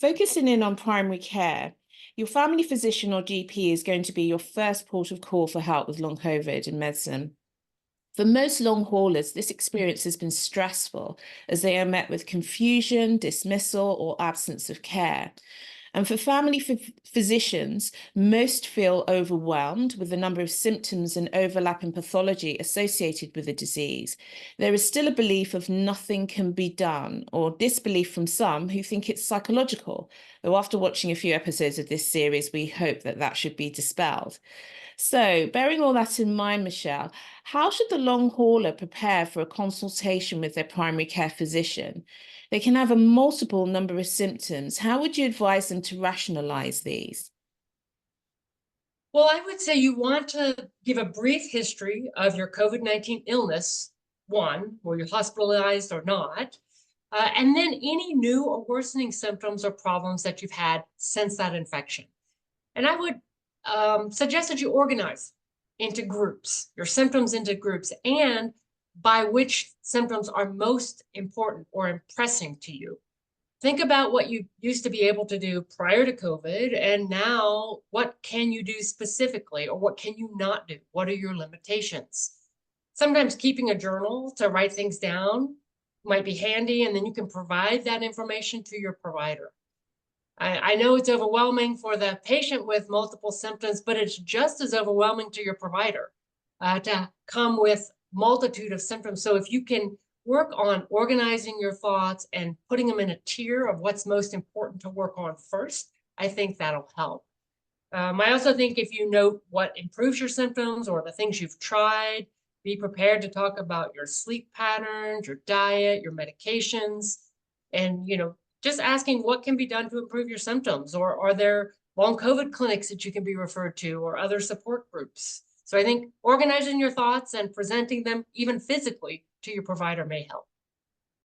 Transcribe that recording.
Focusing in on primary care, your family physician or GP is going to be your first port of call for help with long COVID in medicine. For most long haulers, this experience has been stressful as they are met with confusion, dismissal, or absence of care. And for family physicians, most feel overwhelmed with the number of symptoms and overlapping pathology associated with the disease. There is still a belief of nothing can be done, or disbelief from some who think it's psychological. Though after watching a few episodes of this series, we hope that that should be dispelled. So, bearing all that in mind, Michelle, how should the long hauler prepare for a consultation with their primary care physician? They can have a multiple number of symptoms. How would you advise them to rationalize these? Well, I would say you want to give a brief history of your COVID-19 illness, one, were you hospitalized or not, and then any new or worsening symptoms or problems that you've had since that infection. And I would suggest that you organize into groups, your symptoms into groups, and by which symptoms are most important or impressing to you. Think about what you used to be able to do prior to COVID, and now what can you do specifically, or what can you not do? What are your limitations? Sometimes keeping a journal to write things down might be handy, and then you can provide that information to your provider. I know it's overwhelming for the patient with multiple symptoms, but it's just as overwhelming to your provider to come with multitude of symptoms. So if you can work on organizing your thoughts and putting them in a tier of what's most important to work on first, I think that'll help. I also think if you note what improves your symptoms or the things you've tried, be prepared to talk about your sleep patterns, your diet, your medications, and just asking what can be done to improve your symptoms, or are there long COVID clinics that you can be referred to, or other support groups. So I think organizing your thoughts and presenting them even physically to your provider may help.